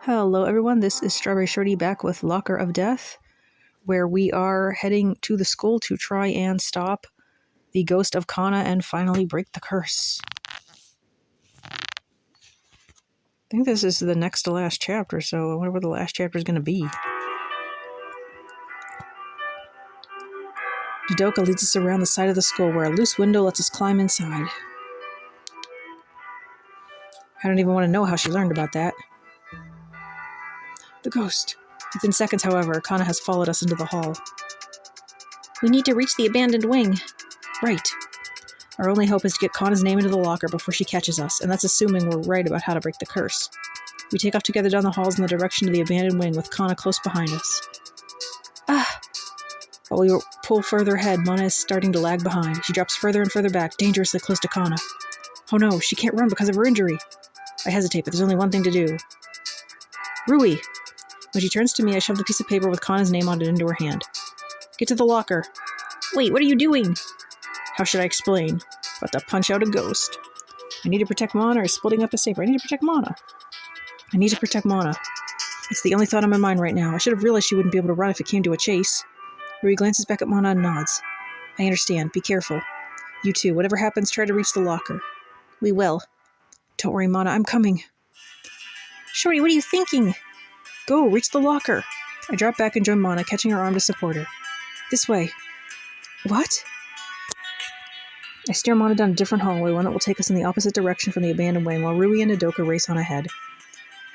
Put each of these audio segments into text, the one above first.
Hello everyone, this is StrawberryShorty back with Locker of Death, where we are heading to the school to try and stop the ghost of Kana and finally break the curse. I think this is the next to last chapter, so I wonder what the last chapter is going to be. Judoka leads us around the side of the school where a loose window lets us climb inside. I don't even want to know how she learned about that. The ghost. Within seconds, however, Kana has followed us into the hall. We need to reach the abandoned wing. Right. Our only hope is to get Kana's name into the locker before she catches us, and that's assuming we're right about how to break the curse. We take off together down the halls in the direction of the abandoned wing with Kana close behind us. Ah! While we pull further ahead, Mana is starting to lag behind. She drops further and further back, dangerously close to Kana. Oh no, she can't run because of her injury. I hesitate, but there's only one thing to do. Rui! When she turns to me, I shove the piece of paper with Kana's name on it into her hand. Get to the locker. Wait, what are you doing? How should I explain? About to punch out a ghost. I need to protect Mana or splitting up is safer. I need to protect Mana. I need to protect Mana. It's the only thought on my mind right now. I should have realized she wouldn't be able to run if it came to a chase. Rui glances back at Mana and nods. I understand. Be careful. You too. Whatever happens, try to reach the locker. We will. Don't worry, Mana. I'm coming. Shorty, what are you thinking? Go, reach the locker. I drop back and join Mana, catching her arm to support her. This way. What? I steer Mana down a different hallway, one that will take us in the opposite direction from the abandoned wing, while Rui and Udoka race on ahead.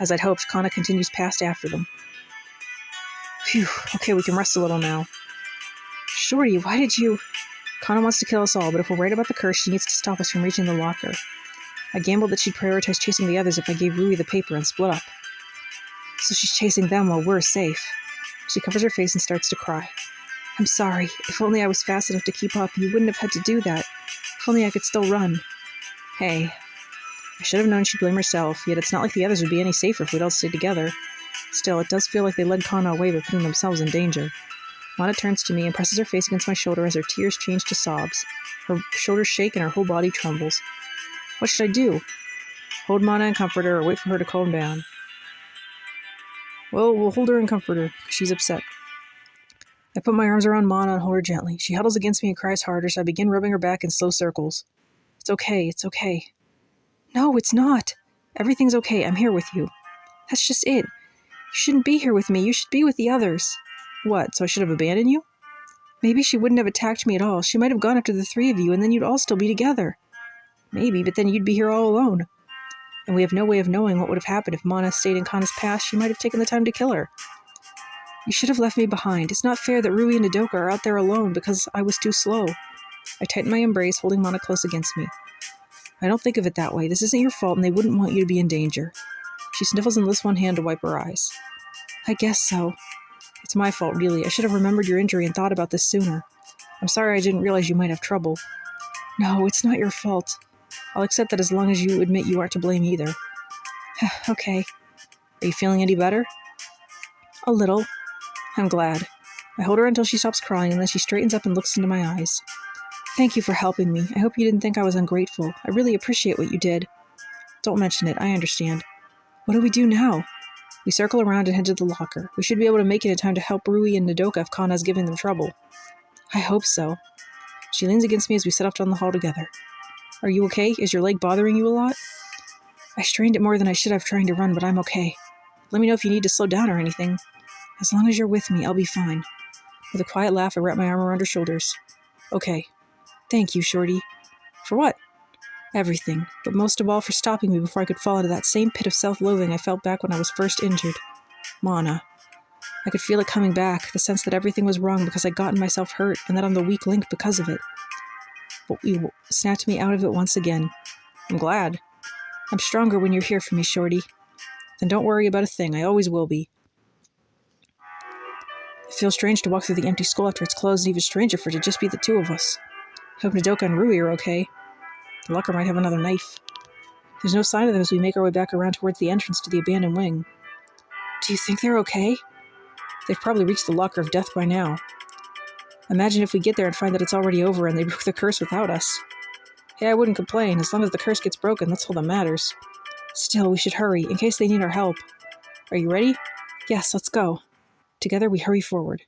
As I'd hoped, Kana continues past after them. Phew, okay, we can rest a little now. Shorty, why did you... Kana wants to kill us all, but if we're right about the curse, she needs to stop us from reaching the locker. I gambled that she'd prioritize chasing the others if I gave Rui the paper and split up. So she's chasing them while we're safe. She covers her face and starts to cry. I'm sorry. If only I was fast enough to keep up, you wouldn't have had to do that. If only I could still run. Hey. I should have known she'd blame herself, yet it's not like the others would be any safer if we'd all stayed together. Still, it does feel like they led Kana away by putting themselves in danger. Mana turns to me and presses her face against my shoulder as her tears change to sobs. Her shoulders shake and her whole body trembles. What should I do? Hold Mana and comfort her, or wait for her to calm down? Well, we'll hold her and comfort her. She's upset. I put my arms around Mana and hold her gently. She huddles against me and cries harder, so I begin rubbing her back in slow circles. It's okay, it's okay. No, it's not. Everything's okay. I'm here with you. That's just it. You shouldn't be here with me. You should be with the others. What, so I should have abandoned you? Maybe she wouldn't have attacked me at all. She might have gone after the three of you, and then you'd all still be together. Maybe, but then you'd be here all alone. And we have no way of knowing what would have happened if Mana stayed in Kana's past. She might have taken the time to kill her. You should have left me behind. It's not fair that Rui and Udoka are out there alone because I was too slow. I tighten my embrace, holding Mana close against me. I don't think of it that way. This isn't your fault, and they wouldn't want you to be in danger. She sniffles and lifts one hand to wipe her eyes. I guess so. It's my fault, really. I should have remembered your injury and thought about this sooner. I'm sorry I didn't realize you might have trouble. No, it's not your fault. I'll accept that as long as you admit you aren't to blame either. Okay. Are you feeling any better? A little. I'm glad. I hold her until she stops crying, and then she straightens up and looks into my eyes. Thank you for helping me. I hope you didn't think I was ungrateful. I really appreciate what you did. Don't mention it. I understand. What do we do now? We circle around and head to the locker. We should be able to make it in time to help Rui and Udoka if Kana's giving them trouble. I hope so. She leans against me as we set off down the hall together. Are you okay? Is your leg bothering you a lot? I strained it more than I should have trying to run, but I'm okay. Let me know if you need to slow down or anything. As long as you're with me, I'll be fine. With a quiet laugh, I wrap my arm around her shoulders. Okay. Thank you, Shorty. For what? Everything. But most of all, for stopping me before I could fall into that same pit of self-loathing I felt back when I was first injured. Mana. I could feel it coming back, the sense that everything was wrong because I'd gotten myself hurt, and that I'm the weak link because of it. But you snapped me out of it once again. I'm glad. I'm stronger when you're here for me, Shorty. Then don't worry about a thing. I always will be. It feels strange to walk through the empty school after it's closed, and even stranger for it to just be the two of us. I hope Udoka and Rui are okay. The locker might have another knife. There's no sign of them as we make our way back around towards the entrance to the abandoned wing. Do you think they're okay? They've probably reached the locker of death by now. Imagine if we get there and find that it's already over and they broke the curse without us. Hey, I wouldn't complain. As long as the curse gets broken, that's all that matters. Still, we should hurry, in case they need our help. Are you ready? Yes, let's go. Together we hurry forward.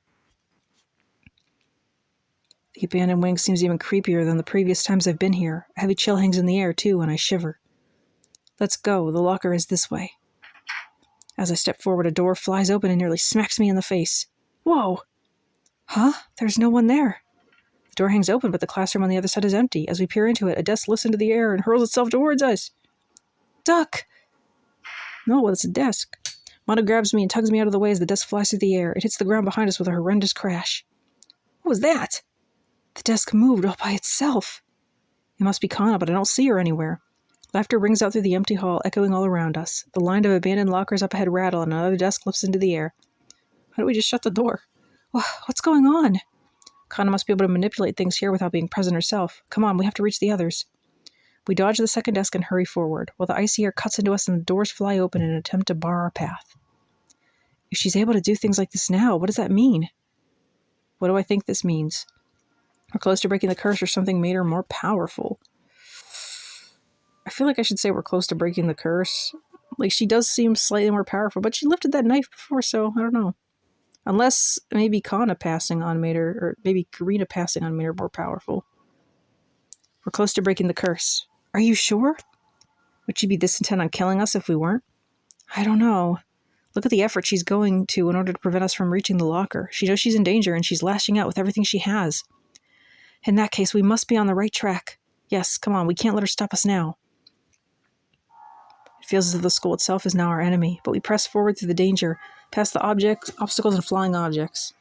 The abandoned wing seems even creepier than the previous times I've been here. A heavy chill hangs in the air, too, and I shiver. Let's go. The locker is this way. As I step forward, a door flies open and nearly smacks me in the face. Whoa! Huh? There's no one there. The door hangs open, but the classroom on the other side is empty. As we peer into it, a desk lifts into the air and hurls itself towards us. Duck! No, it's a desk. Mona grabs me and tugs me out of the way as the desk flies through the air. It hits the ground behind us with a horrendous crash. What was that? The desk moved all by itself. It must be Kana, but I don't see her anywhere. Laughter rings out through the empty hall, echoing all around us. The line of abandoned lockers up ahead rattle, and another desk lifts into the air. How do we just shut the door? What's going on? Kana must be able to manipulate things here without being present herself. Come on, we have to reach the others. We dodge the second desk and hurry forward, while the icy air cuts into us and the doors fly open in an attempt to bar our path. If she's able to do things like this now, what does that mean? What do I think this means? We're close to breaking the curse, or something made her more powerful. I feel like I should say we're close to breaking the curse. Like, she does seem slightly more powerful, but she lifted that knife before, so I don't know. Unless maybe Kana passing on made her, or maybe Karina passing on made her more powerful. We're close to breaking the curse. Are you sure? Would she be this intent on killing us if we weren't? I don't know. Look at the effort she's going to in order to prevent us from reaching the locker. She knows she's in danger, and she's lashing out with everything she has. In that case, we must be on the right track. Yes, come on, we can't let her stop us now. It feels as if the school itself is now our enemy, but we press forward through the danger, past the obstacles and flying objects.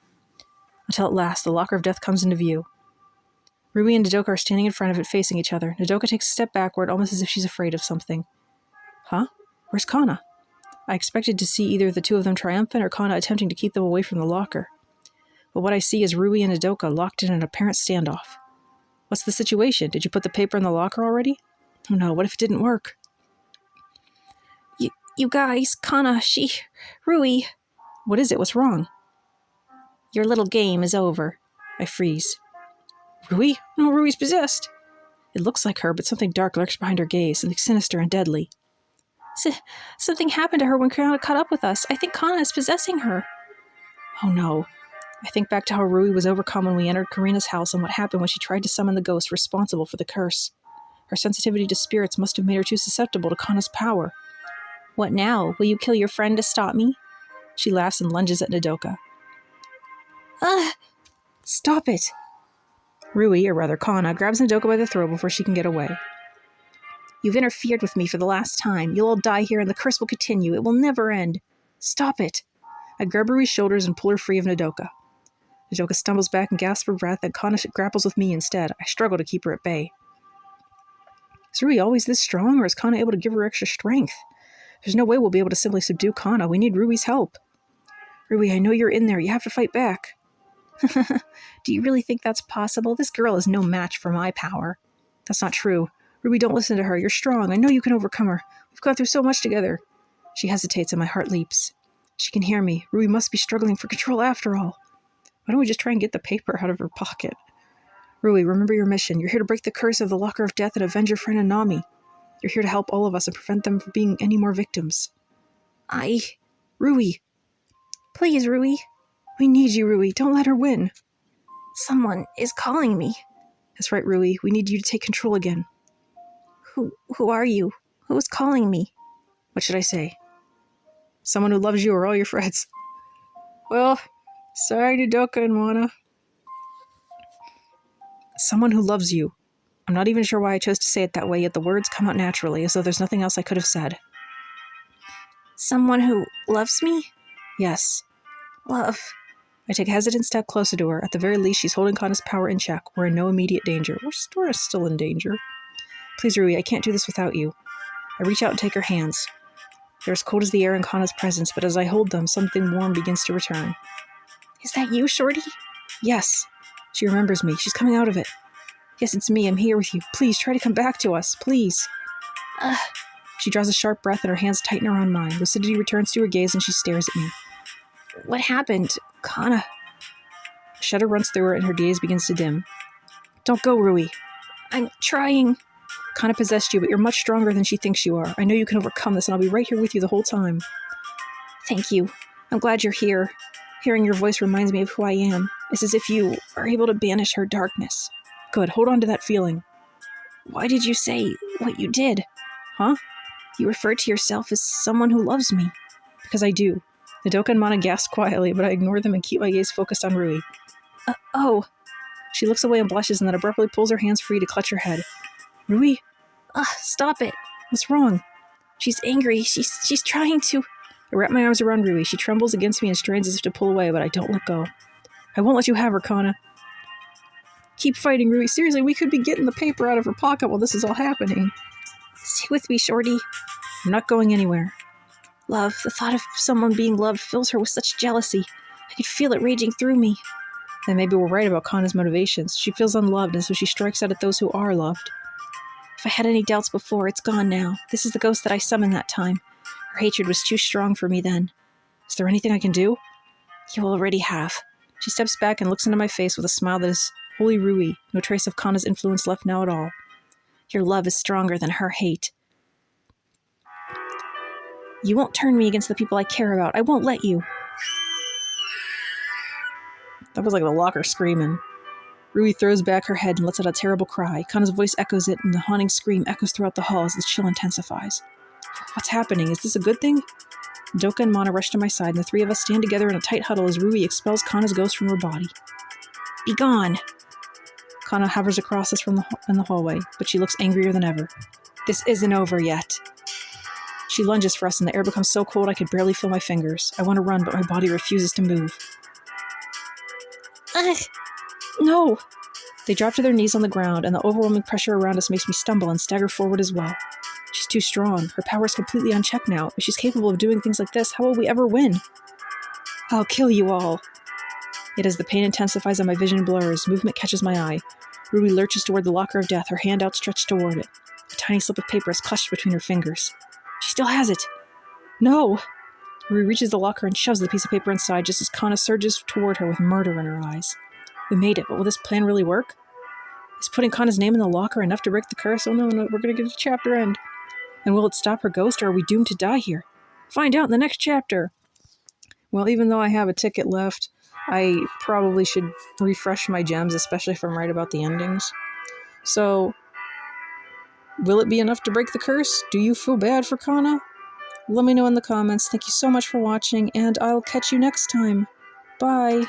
Until at last, the locker of death comes into view. Ruby and Nodoka are standing in front of it, facing each other. Nodoka takes a step backward, almost as if she's afraid of something. Huh? Where's Kana? I expected to see either the two of them triumphant or Kana attempting to keep them away from the locker. But what I see is Ruby and Nodoka locked in an apparent standoff. What's the situation? Did you put the paper in the locker already? Oh no, what if it didn't work? You guys, Kana, Rui. What is it? What's wrong? Your little game is over. I freeze. Rui? No, Rui's possessed. It looks like her, but something dark lurks behind her gaze, something sinister and deadly. Something happened to her when Kana caught up with us. I think Kana is possessing her. Oh no. I think back to how Rui was overcome when we entered Karina's house and what happened when she tried to summon the ghost responsible for the curse. Her sensitivity to spirits must have made her too susceptible to Kana's power. What now? Will you kill your friend to stop me? She laughs and lunges at Nodoka. Stop it! Rui, or rather Kana, grabs Nodoka by the throat before she can get away. You've interfered with me for the last time. You'll all die here and the curse will continue. It will never end. Stop it! I grab Rui's shoulders and pull her free of Nodoka. Nodoka stumbles back and gasps for breath, and Kana grapples with me instead. I struggle to keep her at bay. Is Rui always this strong, or is Kana able to give her extra strength? There's no way we'll be able to simply subdue Kana. We need Rui's help. Rui, I know you're in there. You have to fight back. Do you really think that's possible? This girl is no match for my power. That's not true. Rui, don't listen to her. You're strong. I know you can overcome her. We've gone through so much together. She hesitates and my heart leaps. She can hear me. Rui must be struggling for control after all. Why don't we just try and get the paper out of her pocket? Rui, remember your mission. You're here to break the curse of the Locker of Death and avenge your friend Anami. You're here to help all of us and prevent them from being any more victims. Rui. Please, Rui. We need you, Rui. Don't let her win. Someone is calling me. That's right, Rui. We need you to take control again. Who are you? Who is calling me? What should I say? Someone who loves you or all your friends. Well, sorry, Nodoka and Mona. Someone who loves you. I'm not even sure why I chose to say it that way, yet the words come out naturally, as though there's nothing else I could have said. Someone who loves me? Yes. Love. I take a hesitant step closer to her. At the very least, she's holding Kana's power in check. We're in no immediate danger. We're still in danger. Please, Rui, I can't do this without you. I reach out and take her hands. They're as cold as the air in Kana's presence, but as I hold them, something warm begins to return. Is that you, Shorty? Yes. She remembers me. She's coming out of it. Yes, it's me. I'm here with you. Please, try to come back to us. Please. She draws a sharp breath and her hands tighten around mine. Lucidity returns to her gaze and she stares at me. What happened? Kana. A shudder runs through her and her gaze begins to dim. Don't go, Rui. I'm trying. Kana possessed you, but you're much stronger than she thinks you are. I know you can overcome this and I'll be right here with you the whole time. Thank you. I'm glad you're here. Hearing your voice reminds me of who I am. It's as if you are able to banish her darkness. Good, hold on to that feeling. Why did you say what you did? Huh? You referred to yourself as someone who loves me. Because I do. Nodoka and Mana gasp quietly, but I ignore them and keep my gaze focused on Rui. Oh. She looks away and blushes and then abruptly pulls her hands free to clutch her head. Rui? Stop it. What's wrong? She's angry. She's trying to... I wrap my arms around Rui. She trembles against me and strains as if to pull away, but I don't let go. I won't let you have her, Kana. Keep fighting, Rui. Seriously, we could be getting the paper out of her pocket while this is all happening. Stay with me, Shorty. I'm not going anywhere. Love, the thought of someone being loved fills her with such jealousy. I could feel it raging through me. Then maybe we're right about Kana's motivations. She feels unloved, and so she strikes out at those who are loved. If I had any doubts before, it's gone now. This is the ghost that I summoned that time. Her hatred was too strong for me then. Is there anything I can do? You already have. She steps back and looks into my face with a smile that is wholly Rui, no trace of Kana's influence left now at all. Your love is stronger than her hate. You won't turn me against the people I care about. I won't let you. That was like the locker screaming. Rui throws back her head and lets out a terrible cry. Kana's voice echoes it, and the haunting scream echoes throughout the hall as the chill intensifies. What's happening? Is this a good thing? Doka and Mana rush to my side, and the three of us stand together in a tight huddle as Rui expels Kana's ghost from her body. Be gone! Kana hovers across us in the hallway, but she looks angrier than ever. This isn't over yet. She lunges for us, and the air becomes so cold I could barely feel my fingers. I want to run, but my body refuses to move. No! They drop to their knees on the ground, and the overwhelming pressure around us makes me stumble and stagger forward as well. She's too strong. Her power is completely unchecked now. If she's capable of doing things like this, how will we ever win? I'll kill you all. Yet as the pain intensifies and my vision blurs, movement catches my eye. Rui lurches toward the locker of death, her hand outstretched toward it. A tiny slip of paper is clutched between her fingers. She still has it. No! Rui reaches the locker and shoves the piece of paper inside just as Kana surges toward her with murder in her eyes. We made it, but will this plan really work? Is putting Kana's name in the locker enough to break the curse? Oh no, we're gonna get a chapter end. And will it stop her ghost, or are we doomed to die here? Find out in the next chapter! Well, even though I have a ticket left, I probably should refresh my gems, especially if I'm right about the endings. So, will it be enough to break the curse? Do you feel bad for Kana? Let me know in the comments. Thank you so much for watching, and I'll catch you next time. Bye!